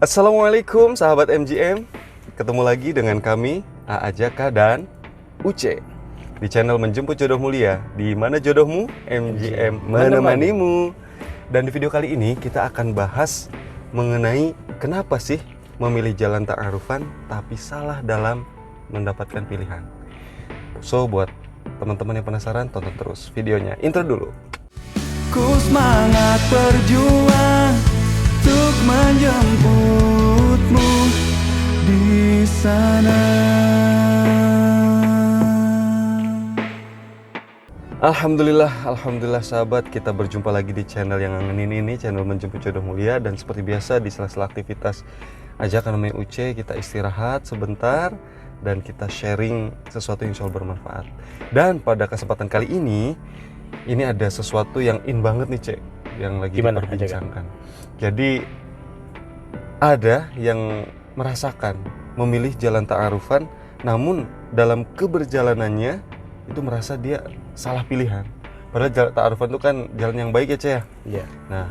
Assalamualaikum sahabat MGM. Ketemu lagi dengan kami A.A. Jaka dan Uce di channel Menjemput Jodoh Mulia, di mana jodohmu MGM menemanimu. Dan di video kali ini kita akan bahas mengenai kenapa sih memilih jalan ta'arufan tapi salah dalam mendapatkan pilihan. So buat teman-teman yang penasaran, tonton terus videonya. Intro dulu. Ku semangat berjuang untuk menjemputmu di sana. Alhamdulillah sahabat, kita berjumpa lagi di channel yang ngangenin ini, channel Menjemput Jodoh Mulia. Dan seperti biasa di sela-sela aktivitas ajakan namanya Uce, kita istirahat sebentar dan kita sharing sesuatu yang insya Allah bermanfaat. Dan pada kesempatan kali ini ada sesuatu yang in banget nih Cek, yang lagi diperbincangkan. Jadi ada yang merasakan memilih jalan ta'arufan, namun dalam keberjalanannya itu merasa dia salah pilihan. Padahal jalan ta'arufan itu kan jalan yang baik ya Cek ya? Iya. Nah,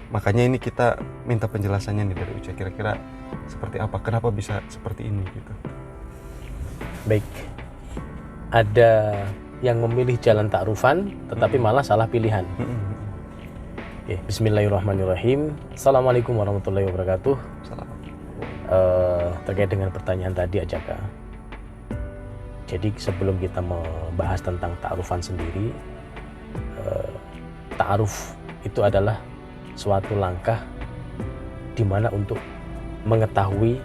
makanya ini kita minta penjelasannya nih dari Uce, kira-kira seperti apa, kenapa bisa seperti ini gitu. Baik. Ada yang memilih jalan ta'arufan tetapi malah salah pilihan. Oke, bismillahirrahmanirrahim. Assalamualaikum warahmatullahi wabarakatuh. Salah. Terkait dengan pertanyaan tadi Ajaka. Jadi sebelum kita membahas tentang ta'arufan sendiri, ta'aruf itu adalah suatu langkah di mana untuk mengetahui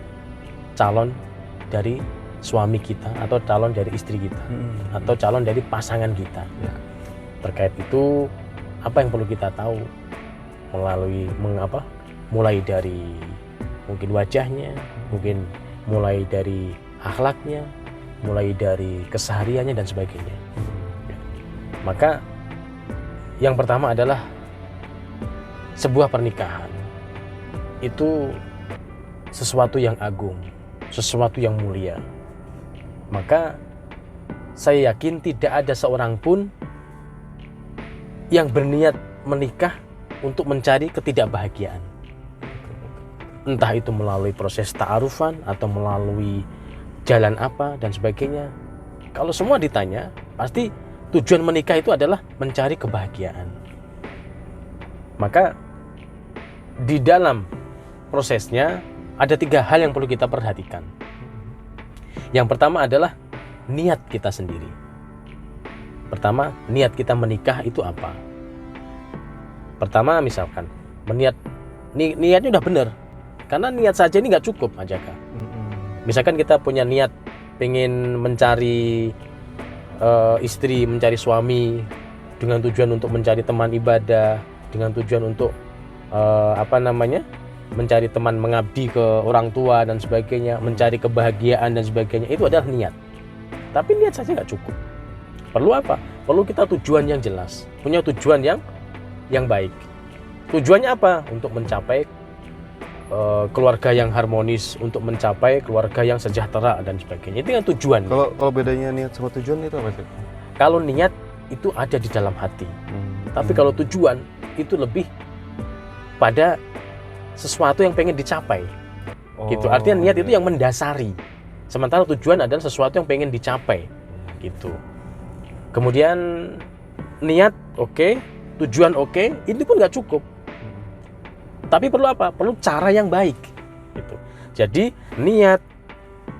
calon dari suami kita atau calon dari istri kita atau calon dari pasangan kita. Ya. Terkait itu apa yang perlu kita tahu mulai dari mungkin wajahnya, mungkin mulai dari akhlaknya, mulai dari kesehariannya dan sebagainya. Maka yang pertama adalah sebuah pernikahan itu sesuatu yang agung, sesuatu yang mulia. Maka saya yakin tidak ada seorang pun yang berniat menikah untuk mencari ketidakbahagiaan. Entah itu melalui proses ta'arufan atau melalui jalan apa dan sebagainya. Kalau semua ditanya, pasti tujuan menikah itu adalah mencari kebahagiaan. Maka di dalam prosesnya ada 3 hal yang perlu kita perhatikan. Yang pertama adalah niat kita sendiri. Pertama, niat kita menikah itu apa? Pertama, misalkan niatnya udah benar. Karena niat saja ini nggak cukup aja Kak. Misalkan kita punya niat pengen mencari istri, mencari suami dengan tujuan untuk mencari teman ibadah, dengan tujuan untuk mencari teman mengabdi ke orang tua dan sebagainya, mencari kebahagiaan dan sebagainya, itu adalah niat. Tapi niat saja nggak cukup. Perlu apa? Perlu kita tujuan yang jelas, punya tujuan yang baik. Tujuannya apa? Untuk mencapai keluarga yang harmonis, untuk mencapai keluarga yang sejahtera dan sebagainya. Itu yang tujuan. Kalau bedanya niat sama tujuan itu apa sih? Kalau niat itu ada di dalam hati. Tapi kalau tujuan itu lebih pada sesuatu yang pengen dicapai. Gitu. Artinya niat itu yang mendasari. Sementara tujuan adalah sesuatu yang pengen dicapai. Gitu. Kemudian niat oke, tujuan oke, itu pun nggak cukup. Tapi perlu apa? Perlu cara yang baik. Gitu. Jadi niat,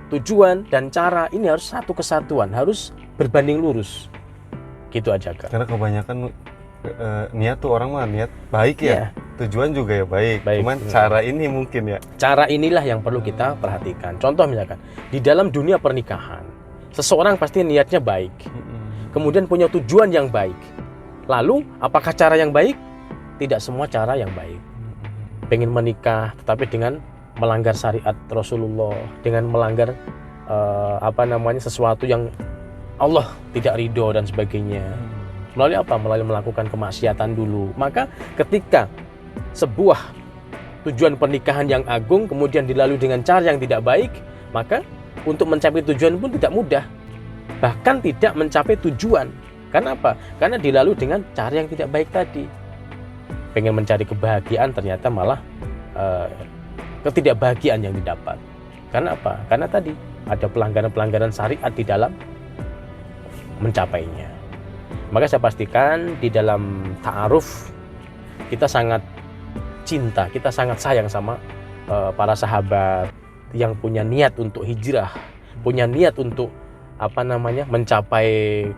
tujuan, dan cara ini harus satu kesatuan, harus berbanding lurus. Gitu aja Kak. Karena kebanyakan niat tuh orang mah niat baik ya. Tujuan juga ya baik. Cuman cara ini mungkin ya. Cara inilah yang perlu kita perhatikan. Contoh misalkan, di dalam dunia pernikahan, seseorang pasti niatnya baik. Kemudian punya tujuan yang baik. Lalu, apakah cara yang baik? Tidak semua cara yang baik. Pengen menikah, tetapi dengan melanggar syariat Rasulullah, dengan melanggar sesuatu yang Allah tidak ridho dan sebagainya. Melalui apa? Melalui melakukan kemaksiatan dulu. Maka ketika sebuah tujuan pernikahan yang agung kemudian dilalui dengan cara yang tidak baik, maka untuk mencapai tujuan pun tidak mudah. Bahkan tidak mencapai tujuan. Karena apa? Karena dilalui dengan cara yang tidak baik tadi. Pengen mencari kebahagiaan ternyata malah ketidakbahagiaan yang didapat. Karena apa? Karena tadi ada pelanggaran-pelanggaran syariat di dalam mencapainya. Maka saya pastikan di dalam ta'aruf kita sangat cinta, kita sangat sayang sama para sahabat yang punya niat untuk hijrah, punya niat untuk mencapai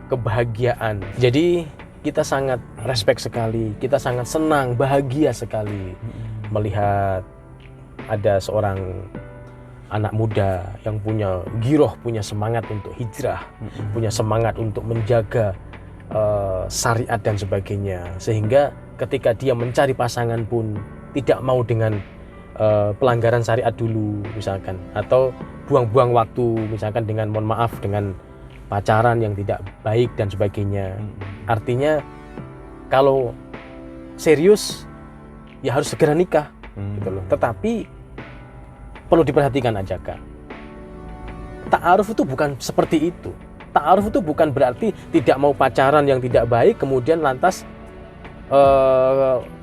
kebahagiaan. Jadi kita sangat respect sekali, kita sangat senang, bahagia sekali melihat ada seorang anak muda yang punya giroh, punya semangat untuk hijrah, punya semangat untuk menjaga syariat dan sebagainya, sehingga ketika dia mencari pasangan pun tidak mau dengan pelanggaran syariat dulu misalkan, atau buang-buang waktu misalkan dengan, mohon maaf, dengan pacaran yang tidak baik dan sebagainya. Artinya kalau serius ya harus segera nikah gitu loh. Tetapi perlu diperhatikan aja Kak, ta'aruf itu bukan seperti itu. Ta'aruf itu bukan berarti tidak mau pacaran yang tidak baik kemudian lantas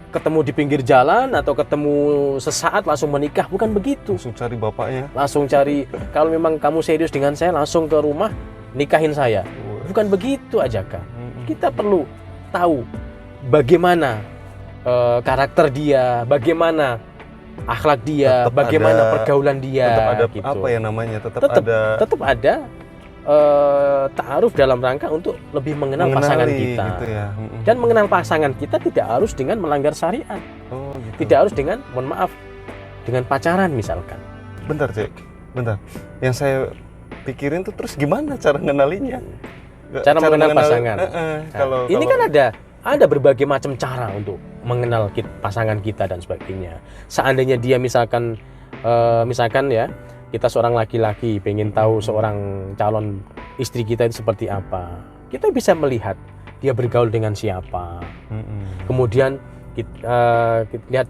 ketemu di pinggir jalan atau ketemu sesaat langsung menikah, bukan begitu. Langsung cari bapaknya. Langsung cari, kalau memang kamu serius dengan saya langsung ke rumah nikahin saya. Bukan begitu aja Kak. Kita perlu tahu bagaimana karakter dia, bagaimana akhlak dia, tetap bagaimana ada, pergaulan dia. Tetap ada gitu. apa ya namanya? Tetap ada ta'aruf dalam rangka untuk lebih mengenal pasangan kita. Gitu ya. Dan mengenal pasangan kita tidak harus dengan melanggar syariat. Oh, gitu. Tidak harus dengan, mohon maaf, dengan pacaran misalkan. Bentar Cek, bentar. Yang saya pikirin tuh terus gimana cara ngenalinya? Cara mengenal pasangan. Kalau ini kan ada berbagai macam cara untuk mengenal pasangan kita dan sebagainya. Seandainya dia misalkan ya, kita seorang laki-laki pengen tahu seorang calon istri kita itu seperti apa, kita bisa melihat dia bergaul dengan siapa. Kemudian kita lihat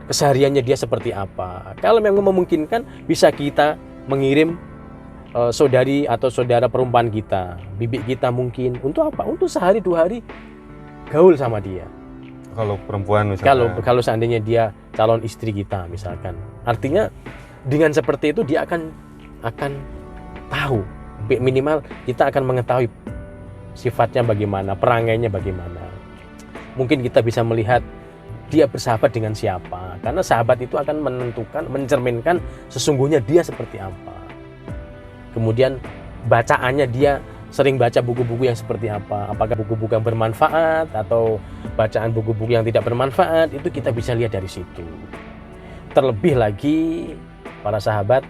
kesehariannya dia seperti apa. Kalau memang memungkinkan, bisa kita mengirim saudari atau saudara perempuan kita, bibik kita mungkin, untuk apa? Untuk sehari 2 hari gaul sama dia. Kalau perempuan misalnya. Kalau seandainya dia calon istri kita misalkan. Artinya dengan seperti itu dia akan tahu, minimal kita akan mengetahui sifatnya bagaimana, perangainya bagaimana. Mungkin kita bisa melihat dia bersahabat dengan siapa, karena sahabat itu akan menentukan, mencerminkan sesungguhnya dia seperti apa. Kemudian bacaannya, dia sering baca buku-buku yang seperti apa, apakah buku-buku yang bermanfaat atau bacaan buku-buku yang tidak bermanfaat, itu kita bisa lihat dari situ. Terlebih lagi para sahabat,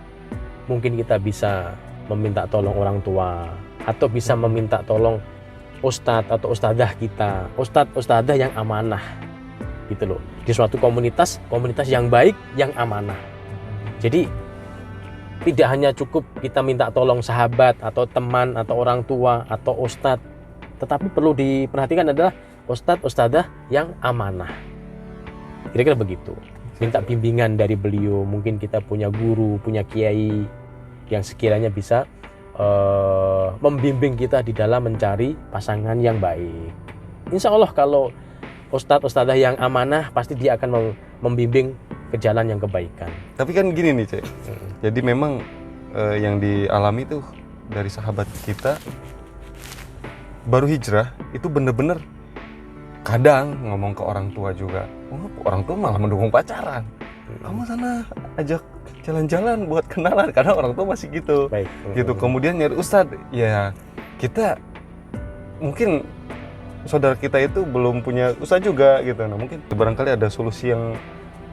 mungkin kita bisa meminta tolong orang tua, atau bisa meminta tolong ustadz atau ustadzah kita, ustadz ustadzah yang amanah gitu loh, di suatu komunitas yang baik, yang amanah. Jadi tidak hanya cukup kita minta tolong sahabat atau teman atau orang tua atau ustadz, tetapi perlu diperhatikan adalah ustadz ustadzah yang amanah. Kira-kira begitu. Minta bimbingan dari beliau, mungkin kita punya guru, punya kiai yang sekiranya bisa membimbing kita di dalam mencari pasangan yang baik. Insya Allah kalau ustadz ustadzah yang amanah, pasti dia akan membimbing ke jalan yang kebaikan. Tapi kan gini nih Cek, jadi memang yang dialami tuh dari sahabat kita baru hijrah itu bener-bener kadang ngomong ke orang tua juga, orang tua malah mendukung pacaran. Kamu sana ajak jalan-jalan buat kenalan, karena orang tua masih gitu. Baik. Gitu. Kemudian nyari ustadz, ya kita mungkin saudara kita itu belum punya ustadz juga gitu. Nah mungkin barangkali ada solusi yang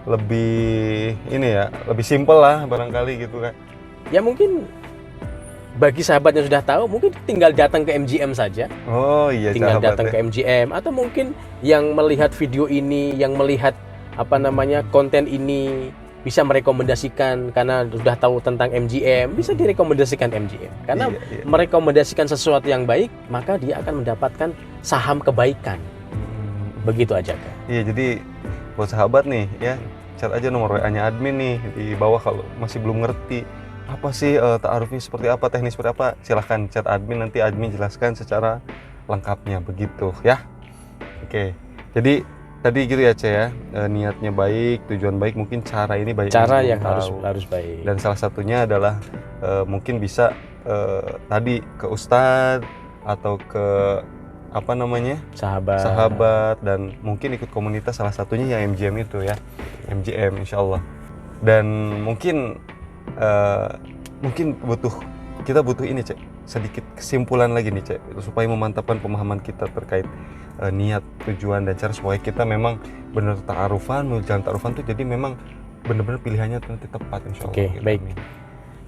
lebih ini ya, lebih simpel lah barangkali gitu kan. Ya mungkin bagi sahabat yang sudah tahu, mungkin tinggal datang ke MGM saja. Oh iya, tinggal datang ke MGM, atau mungkin yang melihat video ini, yang melihat konten ini, bisa merekomendasikan karena sudah tahu tentang MGM, bisa direkomendasikan MGM. Karena merekomendasikan sesuatu yang baik, maka dia akan mendapatkan saham kebaikan. Begitu aja Kak. Iya, jadi buat sahabat nih ya, chat aja nomor WA-nya admin nih di bawah kalau masih belum ngerti apa sih ta'arufnya seperti apa, teknis seperti apa, silahkan chat admin, nanti admin jelaskan secara lengkapnya begitu ya. Oke, jadi tadi gitu ya Ce ya, niatnya baik, tujuan baik, mungkin cara ini baik. Cara belum yang tahu. harus baik. Dan salah satunya adalah mungkin bisa tadi ke ustadz atau ke apa namanya sahabat, dan mungkin ikut komunitas, salah satunya ya MGM itu ya, MGM insya Allah. Dan mungkin kita butuh ini Cek, sedikit kesimpulan lagi nih Cek, supaya memantapkan pemahaman kita terkait niat, tujuan, dan cara supaya kita memang benar ta'arufan, jalan ta'arufan tuh jadi memang benar-benar pilihannya tuh nanti tepat insya Allah. Oke, baik.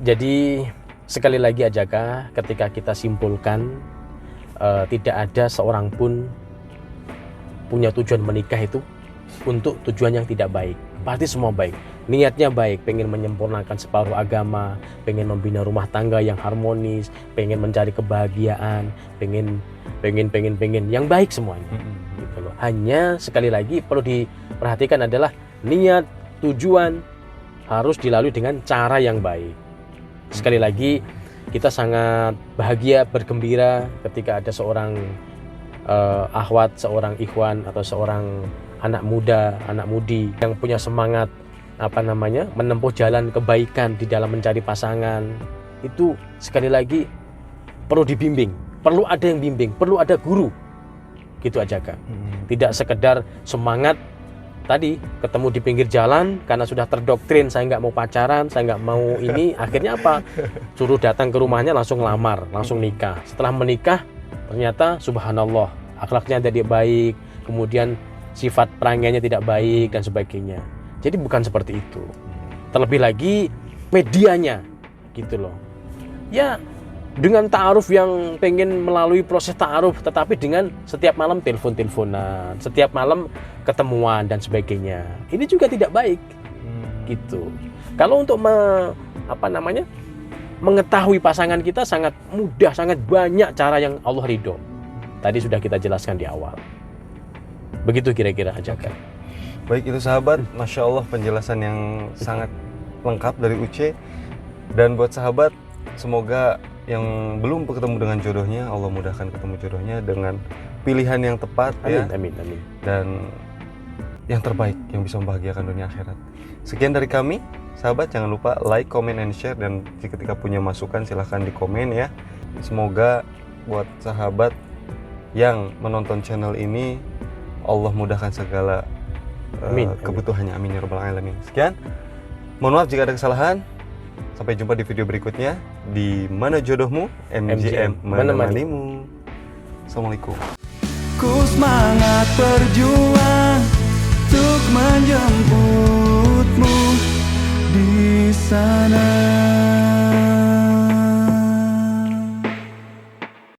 Jadi sekali lagi Ajaka, ketika kita simpulkan tidak ada seorang pun punya tujuan menikah itu untuk tujuan yang tidak baik. Pasti semua baik. Niatnya baik, pengen menyempurnakan separuh agama, pengen membina rumah tangga yang harmonis, pengen mencari kebahagiaan, pengen yang baik semuanya. Gitu loh. Hanya sekali lagi perlu diperhatikan adalah niat, tujuan harus dilalui dengan cara yang baik. Sekali lagi kita sangat bahagia, bergembira ketika ada seorang akhwat, seorang ikhwan atau seorang anak muda, anak mudi yang punya semangat menempuh jalan kebaikan di dalam mencari pasangan. Itu sekali lagi perlu dibimbing, perlu ada yang bimbing, perlu ada guru. Gitu aja Kak. Tidak sekedar semangat tadi ketemu di pinggir jalan karena sudah terdoktrin saya nggak mau pacaran, saya nggak mau ini, akhirnya apa? Suruh datang ke rumahnya langsung lamar, langsung nikah. Setelah menikah ternyata subhanallah akhlaknya tidak baik, kemudian sifat perangainya tidak baik dan sebagainya. Jadi bukan seperti itu. Terlebih lagi medianya gitu loh. Ya dengan ta'aruf yang pengen melalui proses ta'aruf, tetapi dengan setiap malam telepon-teleponan, setiap malam ketemuan dan sebagainya. Ini juga tidak baik. Gitu. Kalau untuk mengetahui pasangan kita sangat mudah, sangat banyak cara yang Allah ridho. Tadi sudah kita jelaskan di awal. Begitu kira-kira aja kan. Baik itu sahabat, Masya Allah penjelasan yang sangat lengkap dari Uce. Dan buat sahabat, semoga yang belum ketemu dengan jodohnya, Allah mudahkan ketemu jodohnya dengan pilihan yang tepat. Amin, ya. amin. Dan yang terbaik yang bisa membahagiakan dunia akhirat. Sekian dari kami, sahabat, jangan lupa like, comment, and share. Dan ketika punya masukan silahkan di komen ya. Semoga buat sahabat yang menonton channel ini, Allah mudahkan segala kebutuhannya. Amin ya rabbal alamin. Sekian. Mohon maaf jika ada kesalahan. Sampai jumpa di video berikutnya di Mana Jodohmu, MGM menemanimu. Assalamualaikum. Ku semangat berjuang untuk menjemputmu di sana.